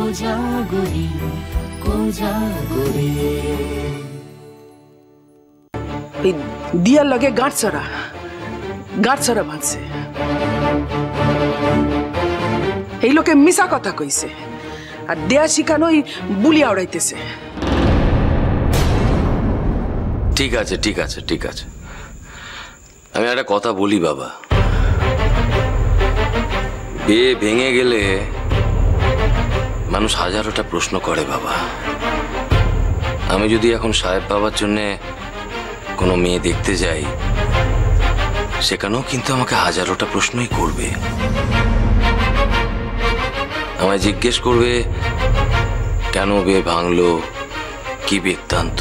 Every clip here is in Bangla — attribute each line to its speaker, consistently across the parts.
Speaker 1: কোজাগরি কোজাগরি।
Speaker 2: দিয়ার লগে গাঁটছড়া বাঁধছে। এই লোকে মিশা কথা কইছে আর দেয়া শিখানোই বুলিয়া উড়াইতেছে।
Speaker 3: ঠিক আছে ঠিক আছে ঠিক আছে, আমি একটা কথা বলি বাবা, বিয়ে ভেঙে গেলে মানুষ হাজারোটা প্রশ্ন করে বাবা। আমি যদি এখন সাহেব বাবার জন্য কোনো মেয়ে দেখতে যাই, সেখানেও কিন্তু আমাকে হাজারোটা প্রশ্নই করবে। আমায় জিজ্ঞেস করবে কেন বিয়ে ভাঙলো, কি বৃত্তান্ত।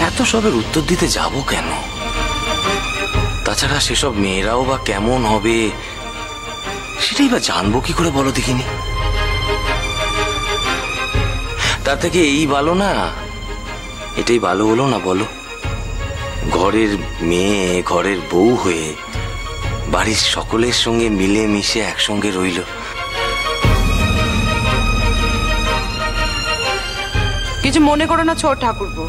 Speaker 3: এত সবের উত্তর দিতে যাব কেন? তাছাড়া সেসব মেয়েরাও বা কেমন হবে সেটাই বা জানবো কি করে বলো দেখিনি? তার থেকে এই ভালো না, এটাই ভালো হলো না বলো? ঘরের মেয়ে ঘরের বউ হয়ে বাড়ির সকলের সঙ্গে মিলে মিশে একসঙ্গে রইল।
Speaker 4: কিছু মনে করো না ছোট ঠাকুরপো,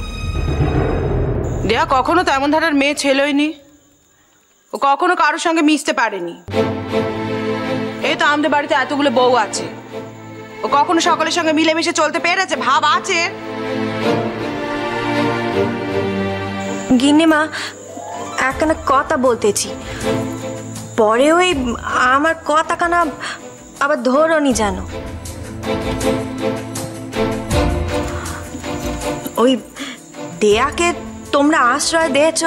Speaker 4: দেয়া কখনো তেমন ধারার মেয়ে ছেলেইনি, ও কখনো কারোর সঙ্গে মিশতে পারেনি। এই তো আমাদের বাড়িতে এতগুলো বউ আছে, ও কখনো সকলের সঙ্গে মিলেমিশে চলতে পেরেছে? ভাব আছে?
Speaker 5: গিন্নিমা একখানা কথা বলতেছি, পরে ওই আমার কথা কানা আবার ধরনি জানো। ওই দেয়াকে তোমরা আশ্রয় দিয়েছ,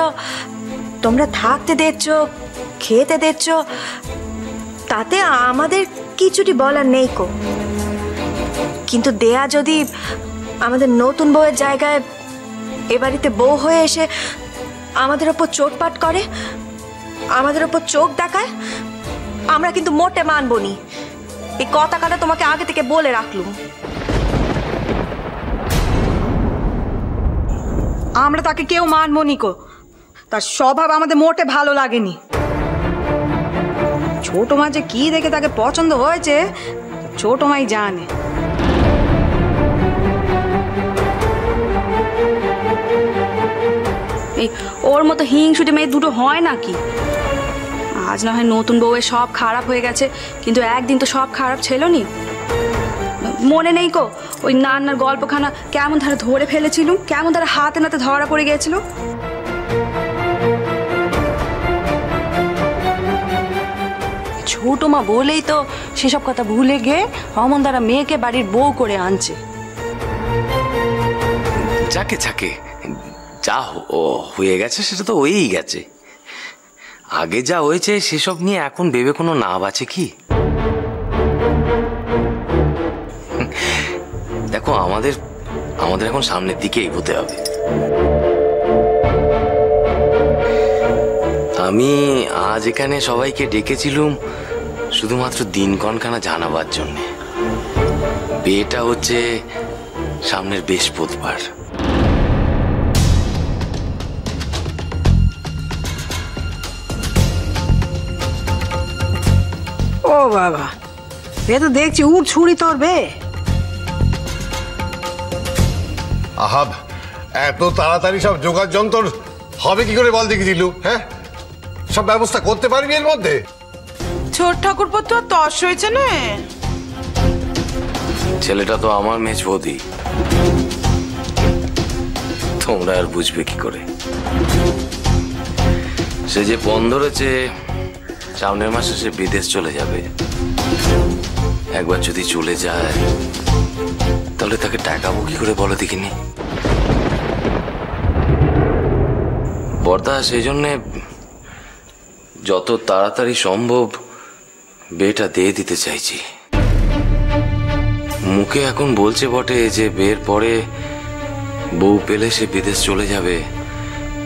Speaker 5: তোমরা থাকতে দিচ্ছ, খেতে দিচ্ছ, তাতে আমাদের কিছুটি বলার নেই কো। কিন্তু দেয়া যদি আমাদের নতুন বউয়ের জায়গায় এ বাড়িতে বউ হয়ে এসে আমাদের ওপর চোটপাট করে, আমাদের ওপর চোখ দেখায়, আমরা কিন্তু মোটে মানবো নি। এই কথাটা তোমাকে আগে থেকে বলে রাখলুম।
Speaker 6: আমরা তাকে কেউ মানবো নি কো, তার স্বভাব আমাদের মোটে ভালো লাগেনি। ছোট মা যে কি দেখে তাকে পছন্দ হয়েছে ছোট মাই জানে।
Speaker 7: ওর মতো হিংসুটে মেয়ে দুটো হয় নাকি? আজ না হয় নতুন বউয়ের সব খারাপ হয়ে গেছে, কিন্তু একদিন তো সব খারাপ ছিল নি। মনে নেই কো ওই নান্নার গল্পখানা কেমন ধারে ধরে ফেলেছিল, কেমন ধারে হাতে নাতে ধরা পড়ে গিয়েছিল।
Speaker 8: ছোট মা বলেই তো সেসব কথা ভুলে গিয়ে অমন দ্বারা মেয়েকে বাড়ির বউ করে আনছে।
Speaker 3: যাকে যাকে যা হয়ে গেছে সেটা তো হয়েই গেছে। আগে যা হয়েছে সেসব নিয়ে এখন ভেবে কোনো লাভ আছে কি? দেখো আমাদের এখন সামনের দিকে এগোতে হবে। আমি আজ এখানে সবাইকে ডেকেছিলুম শুধুমাত্র দিনক্ষণখানা জানাবার জন্য। বিয়েটা হচ্ছে সামনের বৃহস্পতিবার।
Speaker 6: ও বাবা, এ তো দেখছি উঠ ছুরি তোর বে।
Speaker 9: আহাব, এত তাড়াতাড়ি সব জোগাড় যন্ত্র হবে কি করে বল দেখি দিলু? হ্যাঁ, সব ব্যবস্থা করতে পারবি এর মধ্যে?
Speaker 4: ছোট ঠাকুরপো তো তস হয়েছে না।
Speaker 3: ছেলেটা তো আমার মেজ বৌদি, তোমরা আর বুঝবে কি করে? সে যে পণ ধরেছে সামনের মাসে সে বিদেশ চলে যাবে। একবার যদি চলে যায় তাহলে তাকে টাকাবো কি করে বলো দেখিনি? বর্দা সেই জন্যে যত তাড়াতাড়ি সম্ভব বিয়েটা দিয়ে দিতে চাইছি। মুখে এখন বলছে বটে যে বিয়ের পরে বউ পেলে সে বিদেশ চলে যাবে,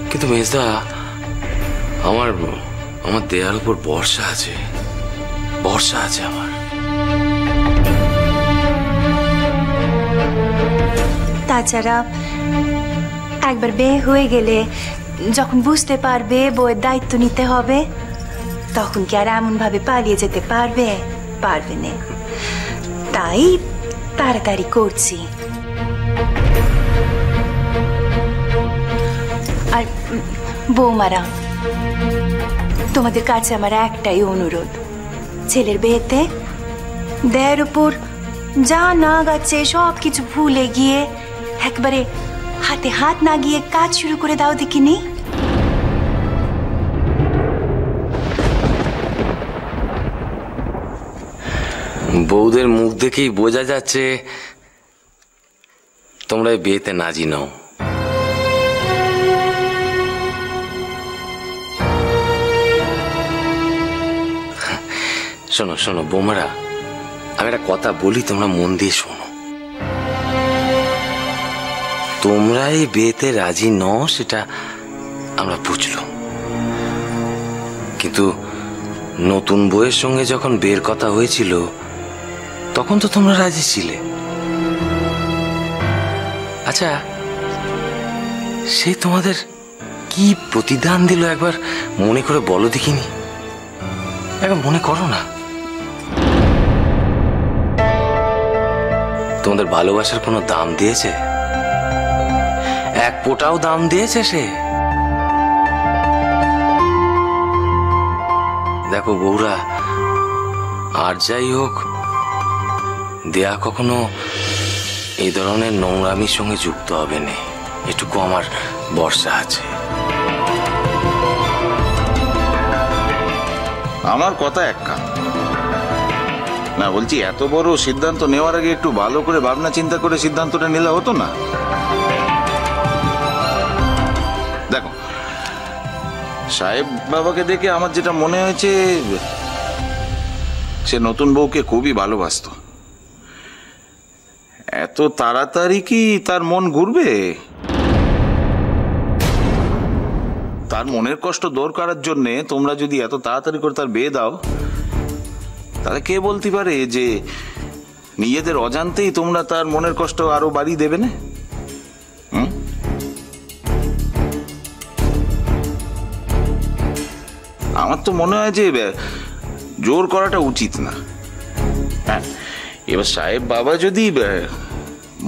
Speaker 3: কিন্তু মেজদা আমার দেয়ার উপর ভরসা আছে আমার।
Speaker 5: তাছাড়া একবার বিয়ে হয়ে গেলে যখন বুঝতে পারবে বউয়ের দায়িত্ব নিতে হবে, তখন কি আর এমন ভাবে পালিয়ে যেতে পারবে? পারবে না, তাই তাড়াতাড়ি করছি। আর বৌমারা, তোমাদের কাছে আমার একটাই অনুরোধ, ছেলের বিয়েতে দেয়ের উপর যা না গাচ্ছে সব কিছু ভুলে গিয়ে একবারে হাতে হাত না গিয়ে কাজ শুরু করে দাও দেখিনি।
Speaker 3: বউদের মুখ দেখেই বোঝা যাচ্ছে তোমরা এই বিয়েতে নাজি নও। শোনো শোনো বৌমারা, আমি একটা কথা বলি, তোমরা মন দিয়ে শোনো। তোমরা এই বিয়েতে রাজি নও সেটা আমরা বুঝলাম, কিন্তু নতুন বউয়ের সঙ্গে যখন বিয়ের কথা হয়েছিল তখন তো তোমরা রাজি ছিলে। আচ্ছা, সে তোমাদের কি প্রতিদান দিল একবার মনে করে বলো দেখিনি, একবার মনে করো না। তোমাদের ভালোবাসার কোনো দাম দিয়েছে? এক ফোঁটাও দাম দিয়েছে সে? দেখো বউরা, আর যাই হোক, দেয়া কখনো এই ধরনের নোংরামির সঙ্গে যুক্ত হবে না, এটুকু আমার ভরসা আছে।
Speaker 10: আমার কথা এক কান না, বলছি এত বড় সিদ্ধান্ত নেওয়ার আগে একটু ভালো করে ভাবনা চিন্তা করে সিদ্ধান্তটা নিলে হতো না? দেখো, সাহেব বাবাকে দেখে আমার যেটা মনে হয়েছে, সে নতুন বউকে খুবই ভালোবাসতো। এত তাড়াতাড়ি কি তার মন ঘুরবে? তার মনের কষ্ট দূর করার জন্যে তোমরা যদি এত তাড়াতাড়ি করে তার বিয়ে দাও, তাহলে কে বলতে পারে যে নিজেদের অজান্তেই তোমরা তার মনের কষ্ট আরো বাড়িয়ে দেবে না? আমার তো মনে হয় যে জোর করাটা উচিত না। হ্যাঁ, এবার সাহেব বাবা যদি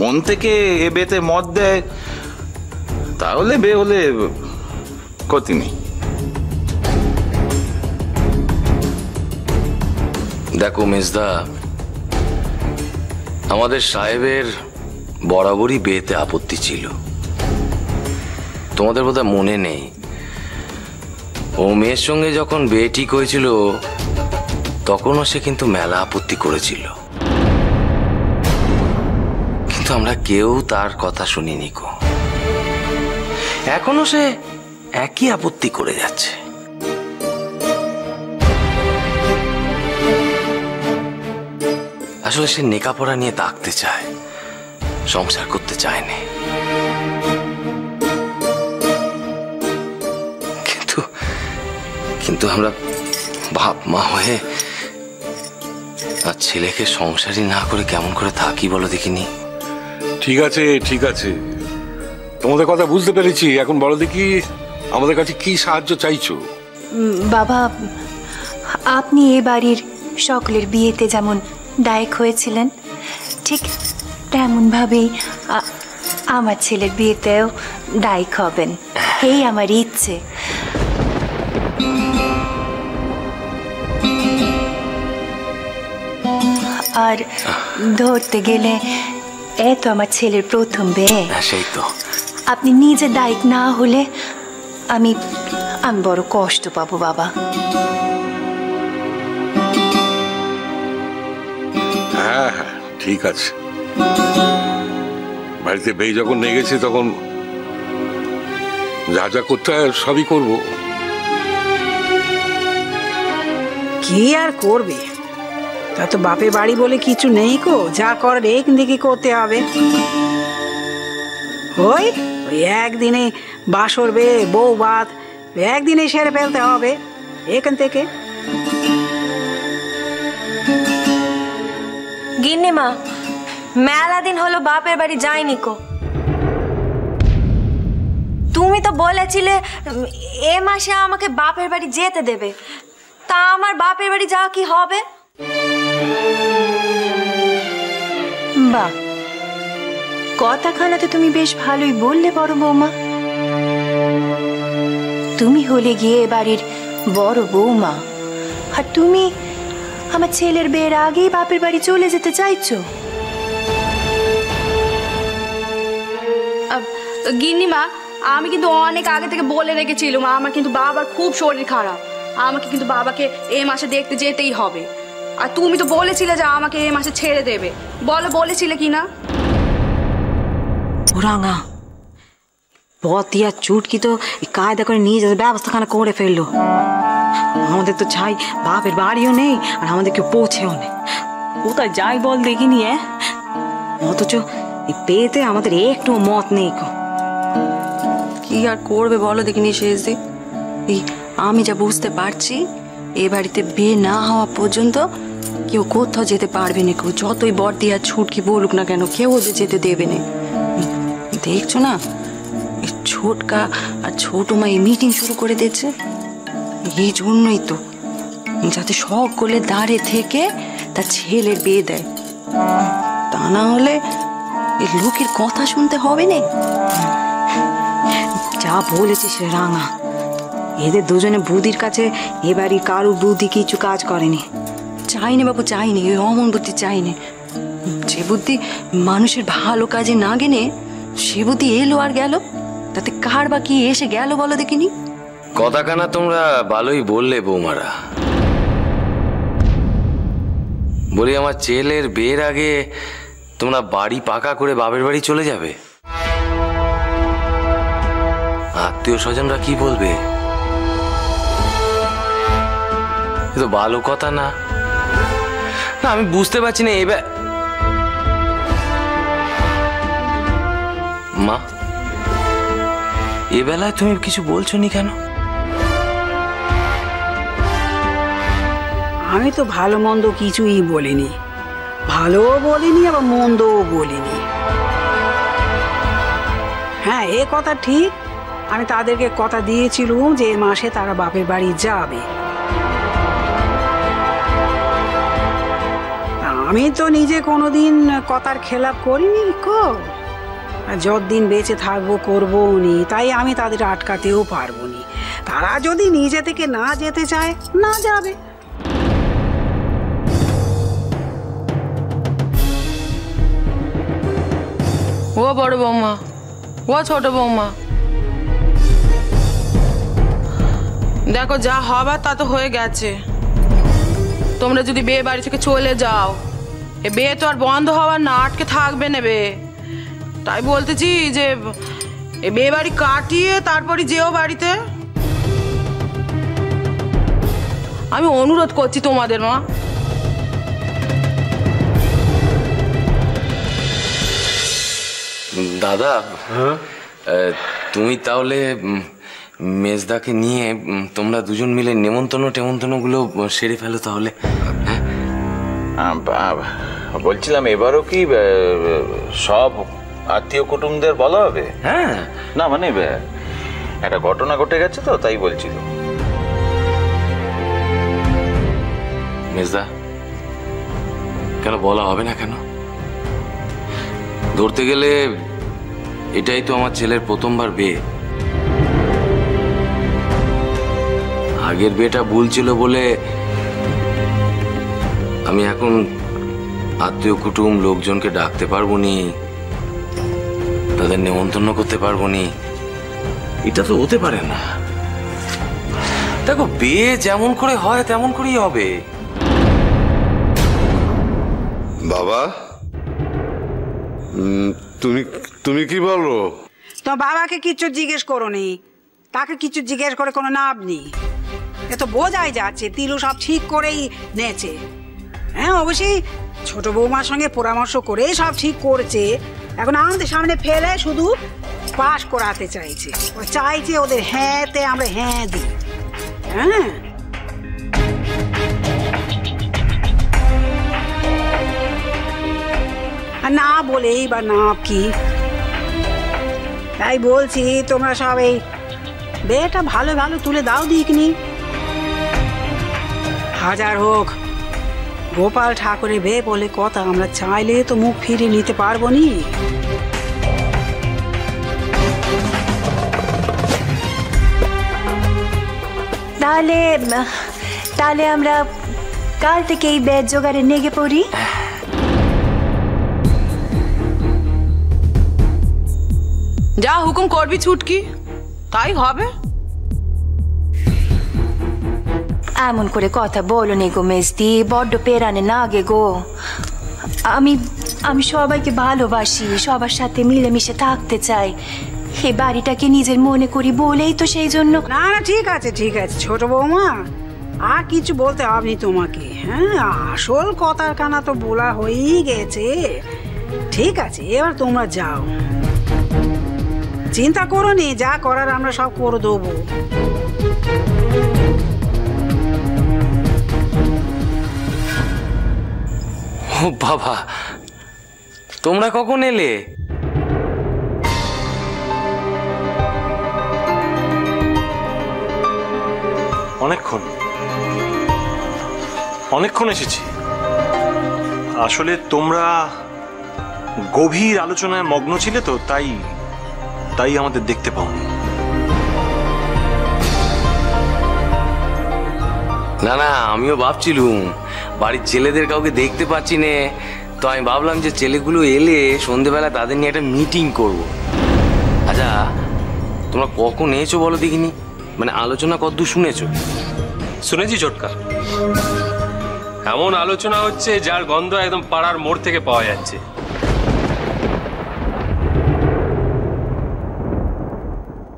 Speaker 10: মন থেকে এ বিয়েতে মত দেয়, তাহলে বিয়ে হলে ক্ষতি নেই।
Speaker 3: দেখো মেজদা, আমাদের সাহেবের বরাবরই বিয়েতে আপত্তি ছিল। তোমাদের বোধহয় মনে নেই, ও মেয়ের সঙ্গে যখন বিয়ে ঠিক হয়েছিল তখনও সে কিন্তু মেলা আপত্তি করেছিল, কিন্তু আমরা কেউ তার কথা শুনিনি গো। এখনো সে একই আপত্তি করে যাচ্ছে। আসলে সে নেকাপড়া নিয়ে থাকতে চায়, সংসার করতে চায় না। কিন্তু আমরা বাপ মা হয়ে আর ছেলেকে সংসারই না করে কেমন করে থাকি বলো দেখিনি?
Speaker 11: ঠিক আছে ঠিক আছে, তোমাদের কথা বুঝতে পেরেছি। এখন বলো দেখি আমাদের কাছে কি সাহায্য চাইছো?
Speaker 5: বাবা, আপনি এ বাড়ির সকলের বিয়েতে যেমন দায়ক হয়েছিলেন, ঠিক তেমন ভাবেই আমার ছেলের বিয়েতেও দায়ক হবেন, এই আমার ইচ্ছে। আর ধরতে গেলে এ তো আমার ছেলের প্রথম বিয়ে।
Speaker 3: সেই তো,
Speaker 5: আপনি নিজে দায়ক না হলে আমি বড় কষ্ট পাবো বাবা।
Speaker 11: হ্যাঁ হ্যাঁ ঠিক আছে, বাড়িতে বেই যখন নিয়ে গেছি তখন যা যা করতে হয় সবই করবো।
Speaker 6: কি আর করবে, তা তো বাপের বাড়ি বলে কিছু নেই কো, যা করার এখান থেকে করতে হবে। ওই একদিনে বাসর বে বউ ভাত একদিনে সেরে ফেলতে হবে এখান থেকে।
Speaker 5: গিন্নিমা, মেলা দিন হলো বাপের বাড়ি যাইনি কো। তুমি তো বলেছিলে এ মাসে আমাকে বাপের বাড়ি যেতে দেবে, তা আমার বাপের বাড়ি যাওয়া কি হবে? কথাখানা তো তুমি বেশ ভালোই বললে বড় বৌমা। তুমি হলে গিয়ে বাড়ির বড় বৌমা, আর তুমি আমার ছেলের বিয়ের আগেই বাপের বাড়ি চলে যেতে চাইছো?
Speaker 7: গিন্নিমা, আমি কিন্তু অনেক আগে থেকে বলে রেখেছিলাম আমার কিন্তু বাবার খুব শরীর খারাপ, আমাকে কিন্তু বাবাকে এই মাসে দেখতে যেতেই হবে। আর তুমি তো বলেছিলে যে আমাকে এই মাসে ছেড়ে দেবে, বলেছিলে কি না?
Speaker 8: রাঙা বতি আর চুটকি তো কায়দা করে নিয়ে যেতে ব্যবস্থাখানা করে ফেললো। আমাদের তো ছাই বাপের বাড়িও নেই আর আমাদের কেউ পৌঁছেও নেই। কোথায় যাই বল দেখিনি। অথচ এই পেতে আমাদের একটু মত নেই। কি আর করবে বলো দেখিনি শেষদি। এই আমি যা বুঝতে পারছি, এ বাড়িতে বিয়ে না হওয়া পর্যন্ত কেউ কোথাও যেতে পারবে না। কেউ যতই বর্দি আর ছুটকি বলুক না কেন, কেউ ওদের যেতে দেবে না। দেখছো না এই ছোটকা আর ছোট মা এই মিটিং শুরু করে দিয়েছে। এই জন্যই তো, যাতে সকলে দাঁড়িয়ে থেকে তার ছেলের বিয়ে দেয়, তা না হলে এই লোকের কথা শুনতে হবে না। যা বলেছিস রে রাঙা, এদের দুজনে বুদ্ধির কাছে এবারই কারুর বুদ্ধি কিছু কাজ করেনি। চাইনি বাবু, চাইনি ওই অমন বুদ্ধি চাইনি। যে বুদ্ধি মানুষের ভালো কাজে না গেনে সে বুদ্ধি এলো আর গেল, তাতে কার বা কি এসে গেল বলো দেখিনি।
Speaker 3: কথা কানা তোমরা ভালোই বললে বৌমারা। বলি আমার ছেলের বিয়ের আগে তোমরা বাড়ি পাকা করে বাপের বাড়ি চলে যাবে? আত্মীয় স্বজনরা কি বলবে? তো ভালো কথা না। আমি বুঝতে পারছি না এবার। মা, এ বেলায় তুমি কিছু বলছো নি কেন?
Speaker 6: আমি তো ভালো মন্দ কিছুই বলিনি, ভালোও বলিনি আবার মন্দও বলিনি। হ্যাঁ, এ কথা ঠিক, আমি তাদেরকে কথা দিয়েছিলাম যে এ মাসে তারা বাপের বাড়ি যাবে। আমি তো নিজে কোনোদিন কথার খেলাপ করিনি কো, যতদিন বেঁচে থাকবো করবো নি, তাই আমি তাদের আটকাতেও পারবো নি। তারা যদি নিজে থেকে না যেতে চায়, না যাবে।
Speaker 4: ও বড় বৌমা, ও ছোট বৌমা, দেখো যা হবার তা তো হয়ে গেছে। তোমরা যদি বিয়ে বাড়ি থেকে চলে যাও, এ বিয়ে তো আর বন্ধ হওয়ার না, আটকে থাকবে নেবে। তাই বলতেছি যে এ বিয়ে বাড়ি কাটিয়ে তারপরে যেও বাড়িতে। আমি অনুরোধ করছি তোমাদের মা।
Speaker 3: দাদা, তুমি তাহলে মেজদাকে নিয়ে তোমরা দুজন মিলে নেমন্তন্ন গুলো সেরে ফেলো তাহলে।
Speaker 10: বলছিলাম এবারও কি সব আত্মীয় কুটুমদের বলা হবে?
Speaker 3: হ্যাঁ,
Speaker 10: না মানে একটা ঘটনা ঘটে গেছে তো, তাই বলছিল।
Speaker 3: মেজদা, কেন বলা হবে না কেন? ধরতে গেলে এটাই তো আমার ছেলের প্রথমবার বিয়ে। আগের বিয়েটা ভুল ছিল বলে আমি এখন আত্মীয় কুটুম লোকজনকে ডাকতে পারবো নি, তাদের নেমন্তন্ন করতে পারবো নি। এটা তো হতে পারে না। দেখো, বিয়ে যেমন করে হয় তেমন করেই হবে।
Speaker 9: বাবা, তুমি কি বলো?
Speaker 6: তো বাবাকে কিচ্ছু জিজ্ঞেস করোনি, তাকে কিছু জিজ্ঞেস করে কোনো লাভ নেই। এ তো বোঝাই যাচ্ছে তিলু সব ঠিক করেই নেছে। হ্যাঁ, অবশ্যই ছোট বৌমার সঙ্গে পরামর্শ করে সব ঠিক করছে। এখন আমাদের সামনে ফেলে শুধু পাশ করাতে চাইছে। ও চাইছে ওদের হ্যাঁতে আমরা হ্যাঁ দিই। হ্যাঁ, আর না বলেই বা না কি। তাই বলছি তোমরা সব এই বিয়েটা ভালো ভালো তুলে দাও দিকনি। হাজার হোক গোপাল ঠাকুরের বিয়ে বলে কথা, আমরা চাইলে তো মুখ ফিরিয়ে নিতে পারবো নি।
Speaker 5: তাহলে তাহলে আমরা কাল থেকে এই বেড জোগাড়ে নেগে পড়ি।
Speaker 4: যা হুকুম করবি ছুটকি তাই হবে।
Speaker 5: এমন করে কথা বলো নি গো মেজদি, বড্ড পেরানে না গে গো। আমি আমি সবাইকে ভালোবাসি, সবার সাথে মিলেমিশে থাকতে চাই। এই বাড়িটাকে নিজের মনে করি বলেই তো সেই জন্য।
Speaker 6: না না ঠিক আছে ঠিক আছে ছোট বৌমা, আর কিছু বলতে হবে তোমাকে। হ্যাঁ আসল কথার কানা তো বলা হয়েই গেছে। ঠিক আছে এবার তোমরা যাও, চিন্তা করো নি, যা করার আমরা সব করে দেবো।
Speaker 3: ও বাবা, তোমরা কখন এলে?
Speaker 12: অনেকক্ষণ এসেছি। আসলে তোমরা গভীর আলোচনায় মগ্ন ছিলে তো, তাই আমাদের দেখতে পাওনি।
Speaker 3: না না, আমিও ভাবছিলুম বাড়ির ছেলেদের কাউকে দেখতে পাচ্ছি নে, তো আমি ভাবলাম যে ছেলেগুলো এলে সন্ধেবেলা তাদের নিয়ে একটা মিটিং করব। আচ্ছা তোমরা কখন এসো বলো দেখিনি, মানে আলোচনা কতদূর শুনেছো?
Speaker 13: শুনেছি ছোটকা, এমন আলোচনা হচ্ছে যার গন্ধ একদম পাড়ার মোড় থেকে পাওয়া যাচ্ছে।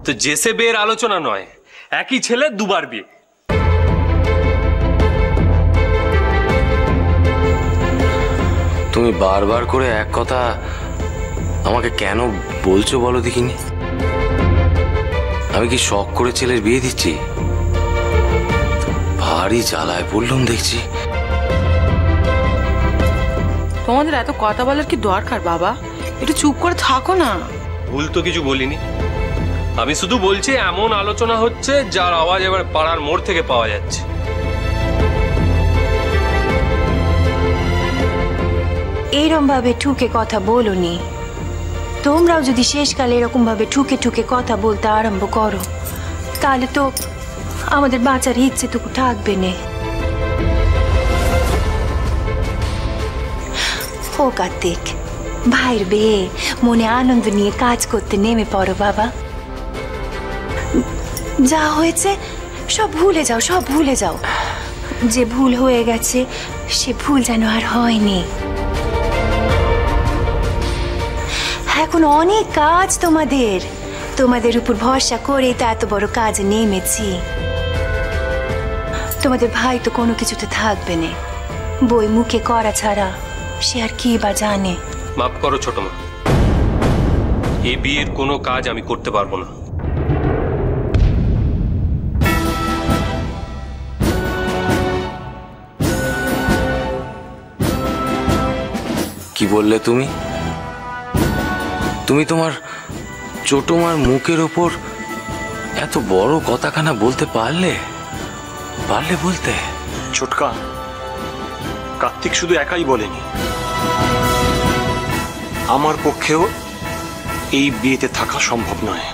Speaker 13: তো জেসে বিয়ের আলোচনা নয়, একই ছেলে দুবার বিয়ে।
Speaker 3: তুমি বারবার করে এক কথা আমাকে কেন বলছো বলো দেখিনি? আমি কি শখ করে ছেলের বিয়ে দিচ্ছি? ভারী জ্বালায় পড়লাম দেখছি।
Speaker 4: তোমাদের এত কথা বলার কি দরকার বাবা? একটু চুপ করে থাকো না।
Speaker 13: ভুল তো কিছু বলিনি, আমি শুধু বলছি এমন আলোচনা হচ্ছে যার আওয়াজ এবার পাড়ার মোড় থেকে পাওয়া যাচ্ছে।
Speaker 5: এরম ভাবে ঠুকে কথা বলোনি। তোমরাও যদি শেষকালে এরকম ভাবে ঠুকে ঠুকে কথা বলতে আরম্ভ করো, তাহলে তো আমাদের বাঁচার ইচ্ছেটুকু থাকবে না। ও কার্তিক, ভাইয়ের বিয়ে মনে আনন্দ নিয়ে কাজ করতে নেমে পড়ো বাবা। যা হয়েছে সব ভুলে যাও, সব ভুলে যাও। যে ভুল হয়ে গেছে সে ভুল যেন আর হয়নি। এখন অনেক কাজ তোমাদের উপর ভরসা করে তো এত বড় কাজ নেমেছি। তোমাদের ভাই তো কোনো কিছুতে থাকবে না, বই মুখে করা ছাড়া সে আর কি বা জানে।
Speaker 13: মাফ করো ছোট মা, এই বিয়ের কোনো কাজ আমি করতে পারবো না।
Speaker 3: কি বললে তুমি? তুমি তোমার ছোট মার মুখের ওপর এত বড় কথাখানা বলতে পারলে বলতে?
Speaker 12: ছোটকা, কার্তিক শুধু একাই বলেনি, আমার পক্ষেও এই বিয়েতে থাকা সম্ভব নয়।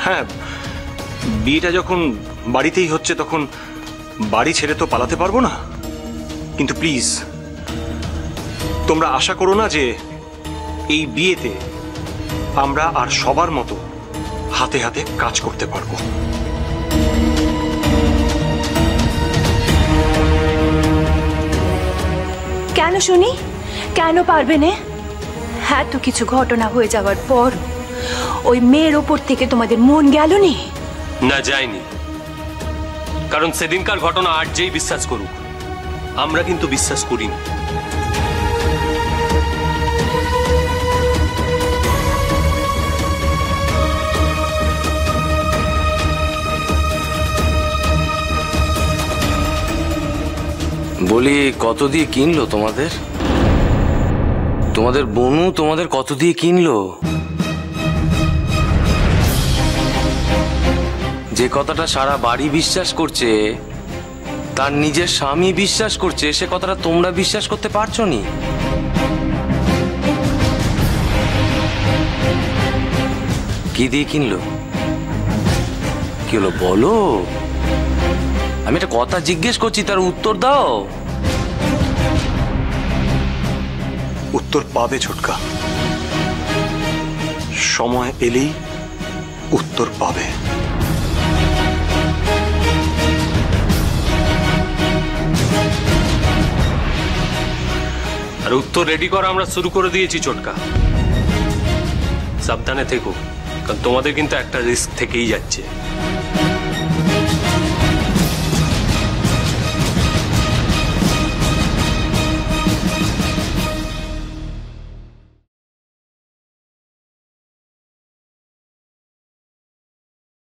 Speaker 12: হ্যাঁ, বিয়েটা যখন বাড়িতেই হচ্ছে তখন বাড়ি ছেড়ে তো পালাতে পারবো না, কিন্তু প্লিজ তোমরা আশা করো না যে এই বিয়েতে আমরা আর সবার মতো হাতে হাতে কাজ করতে পারবো।
Speaker 5: কেন শুনি, কেন পারবে না? হ্যাঁ, তো কিছু ঘটনা হয়ে যাওয়ার পর ওই মেয়ের ওপর থেকে তোমাদের মন গেল নি?
Speaker 13: না, যায়নি। কারণ সেদিনকার ঘটনা আর যেই বিশ্বাস করুক, আমরা কিন্তু বিশ্বাস করিনি।
Speaker 3: বলি, কত দিয়ে কিনলো তোমাদের? তোমাদের বনু তোমাদের কত দিয়ে কিনলো? যে কথাটা সারা বাড়ি বিশ্বাস করছে তার নিজের স্বামী বিশ্বাস করছে, সে কথাটা তোমরা বিশ্বাস করতে পারছো নি? কি দিয়ে কিনলো? কি হলো বলো? আমি একটা কথা জিজ্ঞেস করছি, তার উত্তর দাও।
Speaker 12: উত্তর পাবে ছোটকা, সময় এলেই উত্তর পাবে।
Speaker 13: আর উত্তর রেডি করা আমরা শুরু করে দিয়েছি ছোটকা। সাবধানে থেকো, কারণ তোমাদের কিন্তু একটা রিস্ক থেকেই যাচ্ছে।